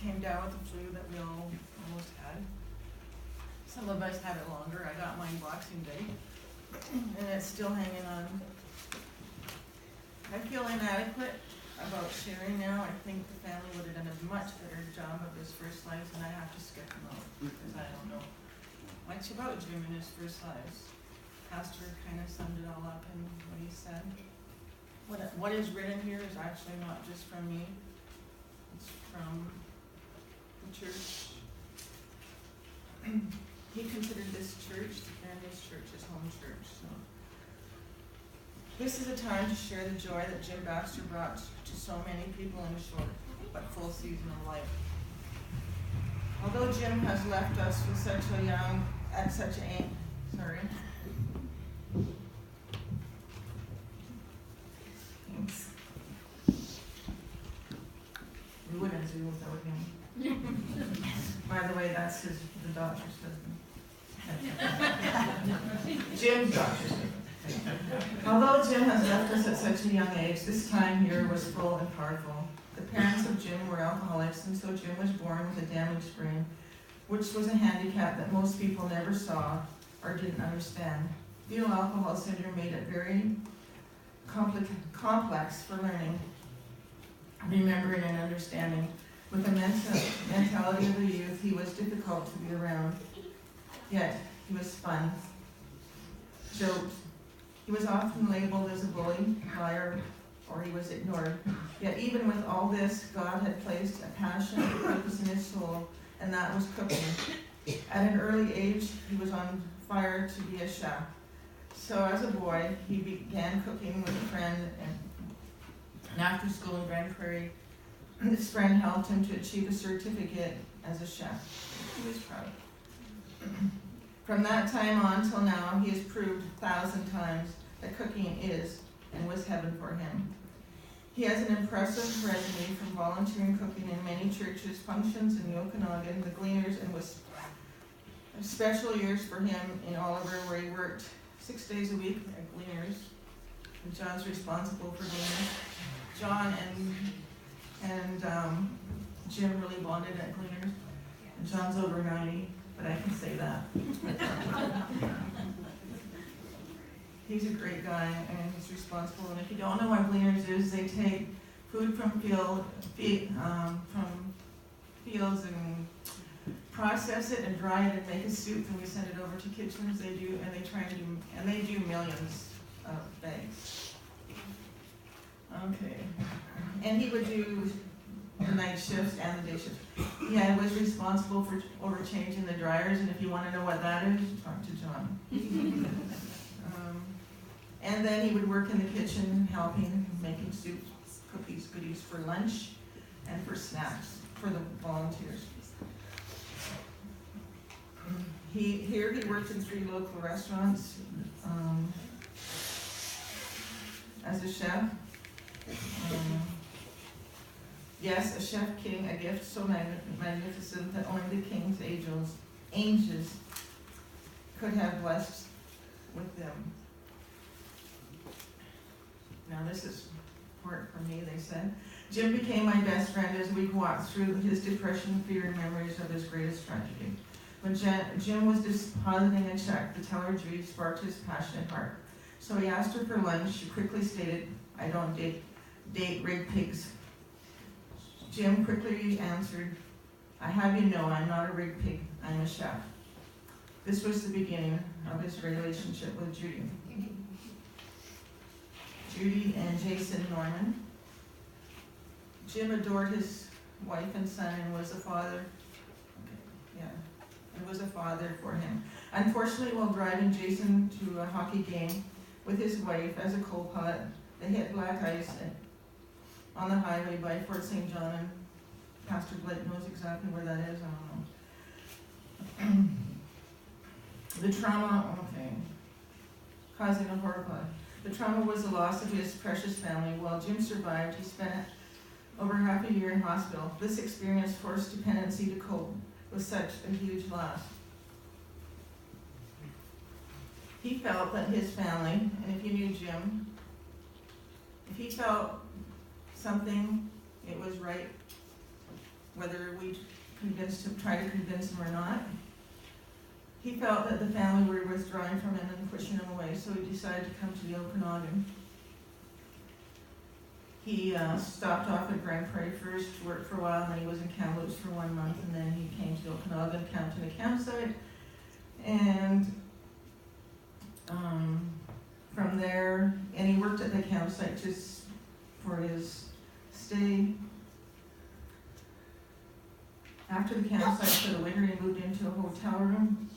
came down with the flu that we all almost had. Some of us had it longer. I got mine Boxing Day, and it's still hanging on. I feel inadequate about sharing now. I think the family would have done a much better job of his first lives, and I have to skip him out because I don't know much about Jim and his first lives. Pastor kind of summed it all up in what he said. What is written here is actually not just from me. It's from the church. He considered this church and his church his home church. So this is a time to share the joy that Jim Baxter brought to so many people in a short but full season of life. Although Jim has left us with such a young, at such a, sorry. Thanks. We wouldn't do without him. By the way, that's the doctor's husband. Jim's doctor's husband. Although Jim has left us at such a young age, this time here was full and powerful. The parents of Jim were alcoholics, and so Jim was born with a damaged brain, which was a handicap that most people never saw or didn't understand. Fetal alcohol syndrome made it very complex for learning, remembering, and understanding. With the mentality of a youth, he was difficult to be around, yet he was fun, joked. He was often labeled as a bully, liar, or he was ignored. Yet even with all this, God had placed a passion and purpose in his soul, and that was cooking. At an early age, he was on fire to be a chef. So as a boy, he began cooking with a friend, and after school in Grand Prairie, this friend helped him to achieve a certificate as a chef. He was proud. From that time on till now, he has proved 1,000 times that cooking is and was heaven for him. He has an impressive resume from volunteering cooking in many churches, functions in Okanagan, the Gleaners, and was special years for him in Oliver, where he worked 6 days a week at Gleaners. And John's responsible for Gleaners. John and Jim really bonded at Gleaners. And John's over 90, but I can say that. He's a great guy, and he's responsible. And if you don't know what Gleaners is, they take food from fields and process it and dry it and make a soup, and we send it over to kitchens. They do millions of bags. Okay, and he would do the night shifts and the day shifts. Yeah, he was responsible for overchanging the dryers, and if you want to know what that is, talk to John. And then he would work in the kitchen, helping, making soups, cookies, goodies for lunch, and for snacks for the volunteers. He worked in 3 local restaurants as a chef. Yes, a chef king, a gift so magnificent that only the king's angels could have blessed with them. Now this is part for me, they said. Jim became my best friend as we walked through his depression, fear, and memories of his greatest tragedy. When Jim was depositing a check, the teller Judy sparked his passionate heart. So he asked her for lunch. She quickly stated, "I don't date rig pigs." Jim quickly answered, "I have you know I'm not a rig pig, I'm a chef." This was the beginning of his relationship with Judy. Judy and Jason Norman. Jim adored his wife and son and was a father. Was a father for him. Unfortunately, while driving Jason to a hockey game with his wife as a co-pilot, they hit black ice on the highway by Fort St. John, and Pastor Blake knows exactly where that is. I don't know. The trauma, causing a horrible. The trauma was the loss of his precious family. While Jim survived, he spent over half a year in hospital. This experience forced dependency to cope with such a huge loss. He felt that his family, and if you knew Jim, if he felt something, it was right, whether we tried to convince him or not. He felt that the family were withdrawing from him and pushing him away, so he decided to come to the Okanagan. He stopped off at Grand Prairie first, worked for a while, and then he was in Kamloops for 1 month, and then he came to the Okanagan, camped in a campsite, and from there, and he worked at the campsite just for his stay. After the campsite for the winter, he moved into a hotel room,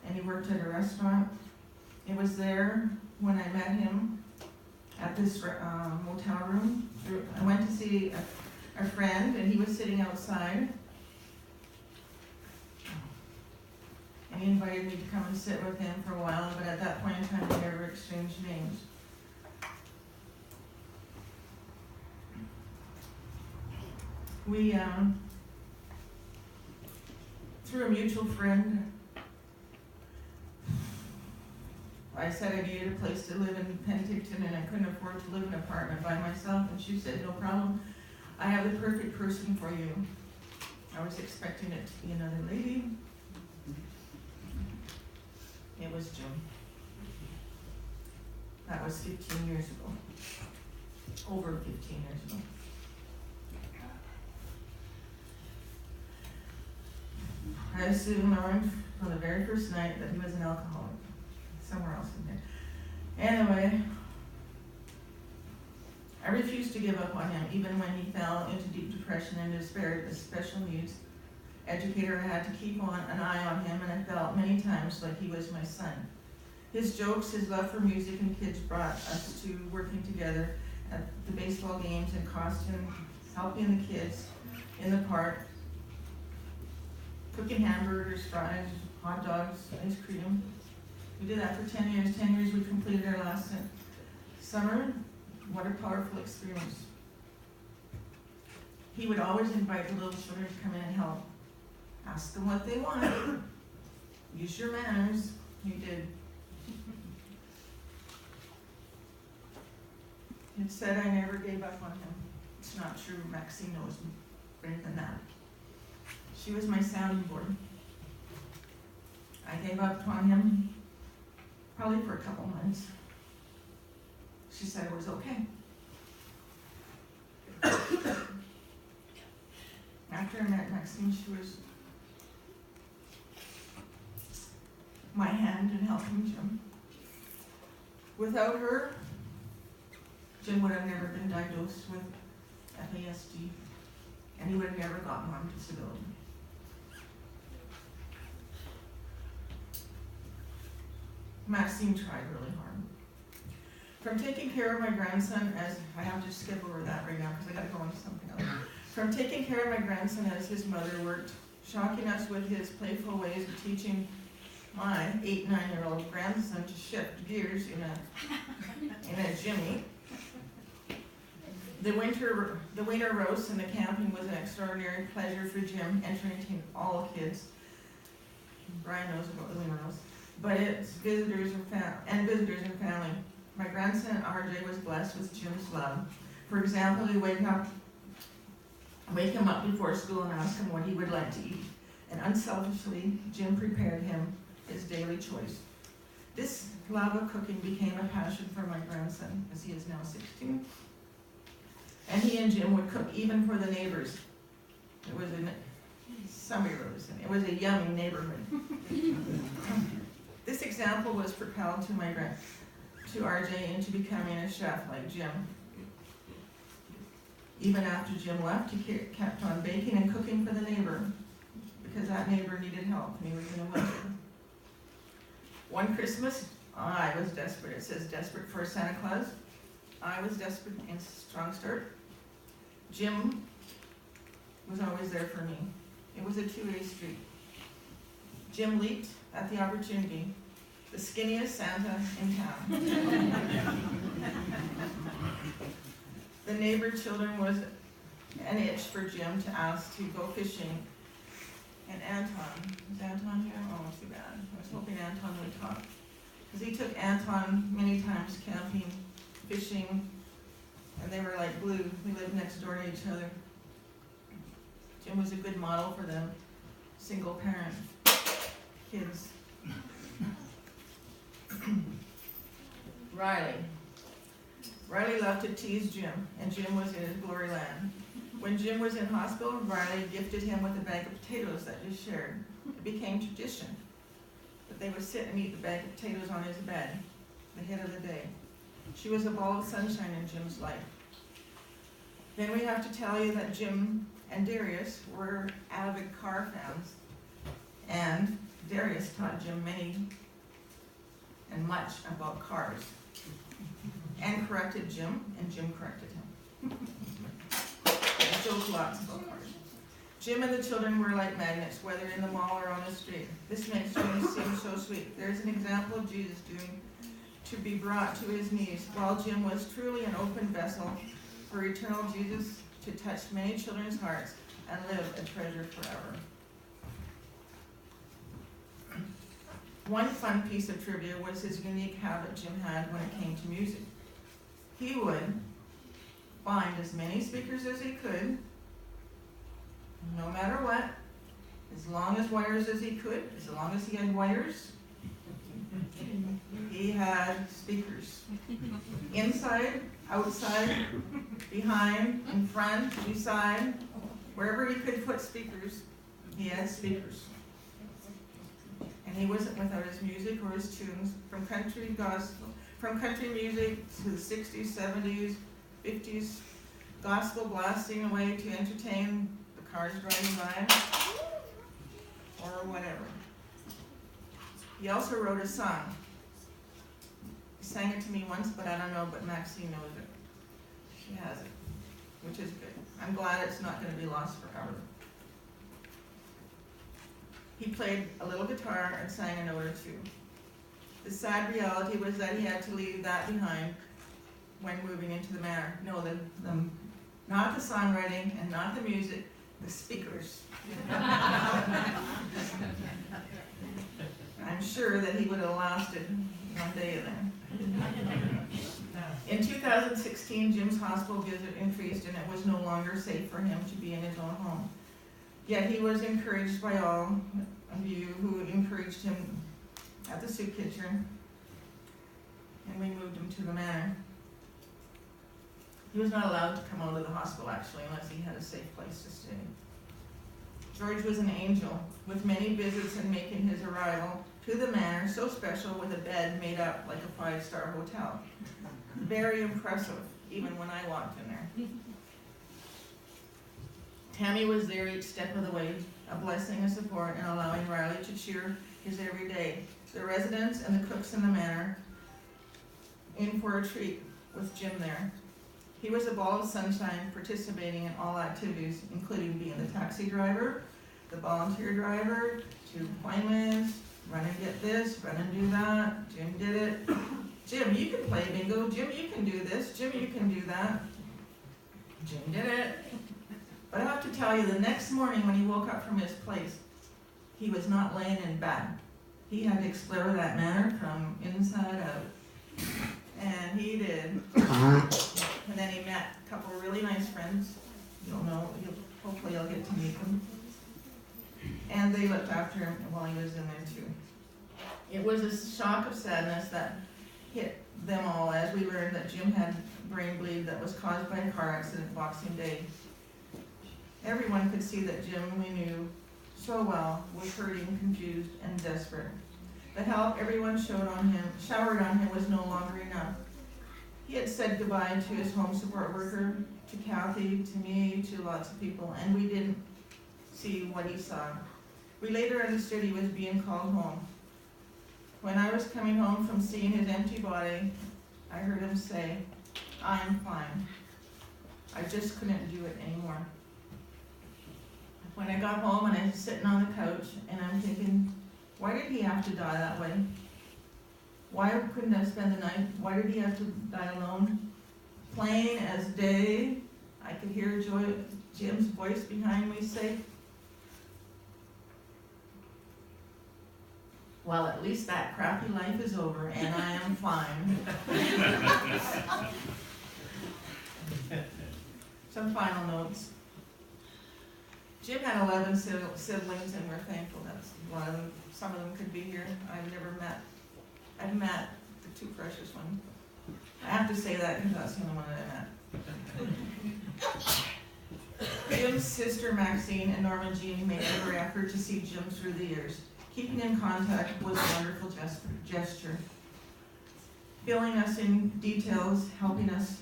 and he worked at a restaurant. It was there when I met him at this motel room. I went to see a friend, and he was sitting outside. And he invited me to come and sit with him for a while, but at that point in time, we never exchanged names. We, through a mutual friend, I said I needed a place to live in Penticton, and I couldn't afford to live in an apartment by myself, and she said, no problem, I have the perfect person for you. I was expecting it to be another lady. It was Jim. That was 15 years ago. Over 15 years ago. I assumed, learned from the very first night that he was an alcoholic. Somewhere else in there. Anyway, I refused to give up on him, even when he fell into deep depression and despair with special needs educator. I had to keep an eye on him, and I felt many times like he was my son. His jokes, his love for music and kids brought us to working together at the baseball games and costume, helping the kids in the park, cooking hamburgers, fries, hot dogs, ice cream. We did that for 10 years. 10 years we completed our last summer. What a powerful experience. He would always invite the little children to come in and help. Ask them what they want. Use your manners. He did. It said I never gave up on him. It's not true. Maxine knows better than that. She was my sounding board. I gave up on him probably for a couple months. She said it was okay. After I met Maxine, she was my hand in helping Jim. Without her, Jim would have never been diagnosed with FASD, and he would have never gotten on disability. Maxine tried really hard. From taking care of my grandson as, I have to skip over that right now because I gotta go on to something else. From taking care of my grandson as his mother worked, shocking us with his playful ways of teaching my 8-9-year-old grandson to shift gears in a Jimmy. The winter roast and the camping was an extraordinary pleasure for Jim, entertaining all kids. Brian knows about the winter roast. But it's visitors and family. My grandson RJ was blessed with Jim's love. For example, he'd wake him up before school and ask him what he would like to eat. And unselfishly, Jim prepared him his daily choice. This love of cooking became a passion for my grandson, as he is now 16. And he and Jim would cook even for the neighbors. It was a yummy neighborhood. This example was propelled to RJ into becoming a chef like Jim. Even after Jim left, he kept on baking and cooking for the neighbor because that neighbor needed help and he was in a wheelchair. One Christmas, I was desperate. It says desperate for Santa Claus. I was desperate in Strong Start. Jim was always there for me. It was a two-way street. Jim leaped at the opportunity. The skinniest Santa in town. The neighbor children was an itch for Jim to ask to go fishing. And Anton, is Anton here? Oh, too bad. I was hoping Anton would talk. Because he took Anton many times camping, fishing, and they were like glue. We lived next door to each other. Jim was a good model for them single parent kids. Riley loved to tease Jim, and Jim was in his glory land. When Jim was in hospital, Riley gifted him with a bag of potatoes that they shared. It became tradition that they would sit and eat the bag of potatoes on his bed, the hit of the day. She was a ball of sunshine in Jim's life. Then we have to tell you that Jim and Darius were avid car fans, and Darius taught Jim many and much about cars, and corrected Jim, and Jim corrected him. And joked lots about cars. Jim and the children were like magnets, whether in the mall or on the street. This makes Jim seem so sweet. There's an example of Jesus doing to be brought to his knees, while Jim was truly an open vessel for eternal Jesus to touch many children's hearts and live a treasure forever. One fun piece of trivia was his unique habit Jim had when it came to music. He would find as many speakers as he could, no matter what, as long as wires as he could, as long as he had wires, he had speakers. Inside, outside, behind, in front, beside, wherever he could put speakers, he had speakers. And he wasn't without his music or his tunes, from country music to the 60s, 70s, 50s, gospel blasting away to entertain the cars driving by, or whatever. He also wrote a song. He sang it to me once, but I don't know, but Maxine knows it. She has it, which is good. I'm glad it's not going to be lost forever. He played a little guitar and sang a note or two. The sad reality was that he had to leave that behind when moving into the manor. No, not the songwriting and not the music, the speakers. I'm sure that he would have lasted one day then. In 2016, Jim's hospital visit increased, and it was no longer safe for him to be in his own home. Yet he was encouraged by all of you who encouraged him at the soup kitchen, and we moved him to the manor. He was not allowed to come out of the hospital, actually, unless he had a safe place to stay. George was an angel, with many visits and making his arrival to the manor so special, with a bed made up like a 5-star hotel. Very impressive, even when I walked in there. Tammy was there each step of the way, a blessing, a support, and allowing Riley to cheer his every day. The residents and the cooks in the manor in for a treat with Jim there. He was a ball of sunshine, participating in all activities, including being the taxi driver, the volunteer driver, to appointments, run and get this, run and do that. Jim did it. Jim, you can play bingo. Jim, you can do this. Jim, you can do that. Jim did it. But I have to tell you, the next morning when he woke up from his place, he was not laying in bed. He had to explore that manor from inside out. And he did. And then he met a couple of really nice friends. Hopefully you'll get to meet them. And they looked after him while he was in there too. It was a shock of sadness that hit them all as we learned that Jim had brain bleed that was caused by a car accident Boxing Day. Everyone could see that Jim, we knew so well, was hurting, confused, and desperate. The help everyone showered on him was no longer enough. He had said goodbye to his home support worker, to Kathy, to me, to lots of people, and we didn't see what he saw. We later understood he was being called home. When I was coming home from seeing his empty body, I heard him say, "I'm fine. I just couldn't do it anymore." When I got home and I was sitting on the couch and I'm thinking, why did he have to die that way? Why couldn't I spend the night? Why did he have to die alone? Plain as day, I could hear Jim's voice behind me say, "Well, at least that crappy life is over and I am fine." Some final notes. Jim had 11 siblings, and we're thankful that one of them, some of them could be here. I've met the two precious ones. I have to say that because that's the only one that I met. Jim's sister Maxine and Norma Jean made every effort to see Jim through the years. Keeping in contact was a wonderful gesture. Filling us in details, helping us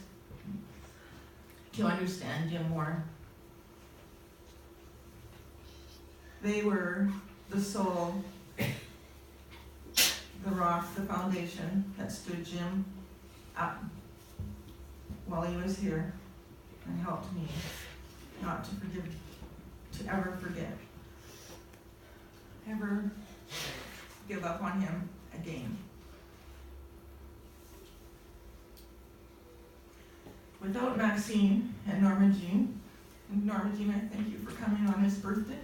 to understand Jim more. They were the soul, the rock, the foundation that stood Jim up while he was here and helped me not to ever forget, ever give up on him again. Without Maxine and Norma Jean, I thank you for coming on his birthday.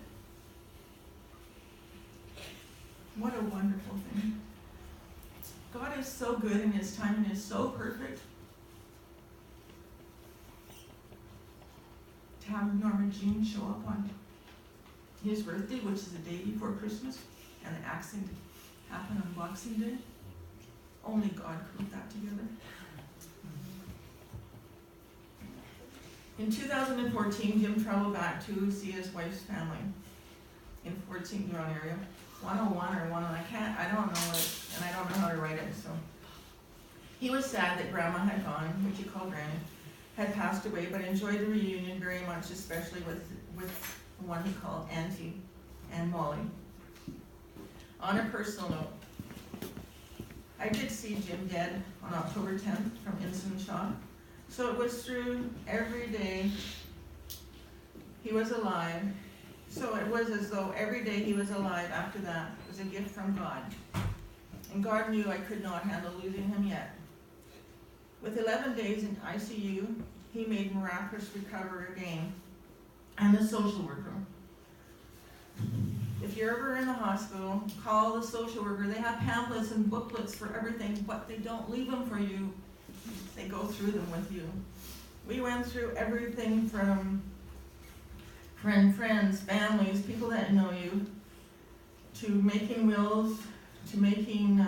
What a wonderful thing. God is so good and his timing is so perfect. To have Norma Jean show up on his birthday, which is the day before Christmas, and the accident happened on Boxing Day. Only God could put that together. In 2014, Jim traveled back to see his wife's family in Fort St. John area. 101 or 101, I don't know what, and I don't know how to write it, so. He was sad that Grandma had gone, which he called Granny, had passed away, but enjoyed the reunion very much, especially with the one he called Auntie and Molly. On a personal note, I did see Jim dead on October 10th from insulin shock. So it was through every day he was alive. So it was as though every day he was alive after that was a gift from God. And God knew I could not handle losing him yet. With 11 days in ICU, he made miraculous recovery again. And the social worker. If you're ever in the hospital, call the social worker. They have pamphlets and booklets for everything, but they don't leave them for you. They go through them with you. We went through everything from friends, families, people that know you, to making wills, to making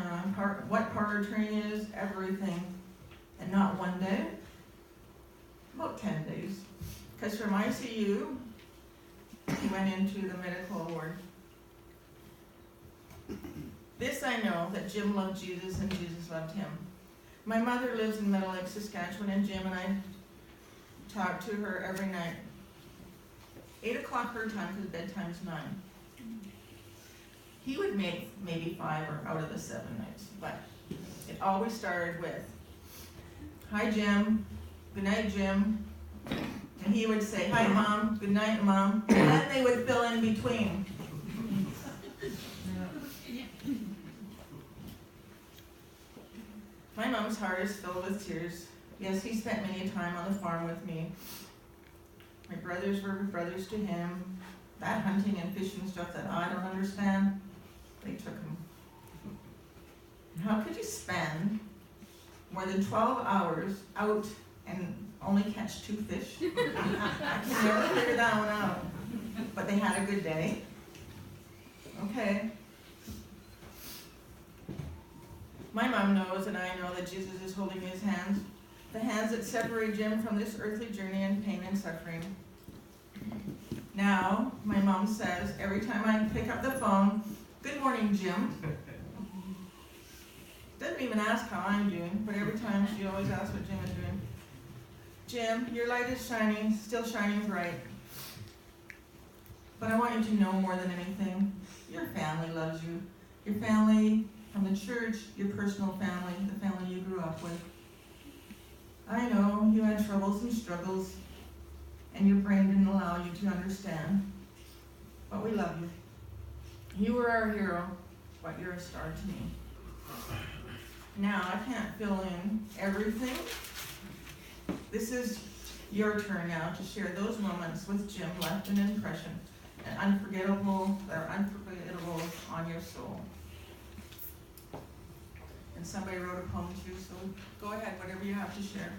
what power of attorney is, everything. And not one day, about 10 days. Because from ICU, he went into the medical ward. This I know, that Jim loved Jesus and Jesus loved him. My mother lives in Meadow Lake, Saskatchewan, and Jim and I talk to her every night. 8 o'clock her time, because bedtime is 9. He would make maybe 5 or out of the 7 nights, but it always started with, "Hi Jim, good night Jim," and he would say, "Hi Mom, good night Mom," and then they would fill in between. My mom's heart is filled with tears. Yes, he spent many a time on the farm with me. My brothers were brothers to him. That hunting and fishing stuff that I don't understand, they took him. How could you spend more than 12 hours out and only catch 2 fish? I can never figure that one out. But they had a good day. Okay. My mom knows and I know that Jesus is holding his hands, the hands that separate Jim from this earthly journey and pain and suffering. Now, my mom says, every time I pick up the phone, "Good morning, Jim." Doesn't even ask how I'm doing, but every time she always asks what Jim is doing. "Jim, your light is shining, still shining bright. But I want you to know more than anything, your family loves you. Your family from the church, your personal family, the family you grew up with. I know you had troubles and struggles, and your brain didn't allow you to understand. But we love you. You were our hero, but you're a star to me." Now, I can't fill in everything. This is your turn now to share those moments with Jim left an impression, and unforgettable on your soul. And somebody wrote a poem too, so go ahead, whatever you have to share.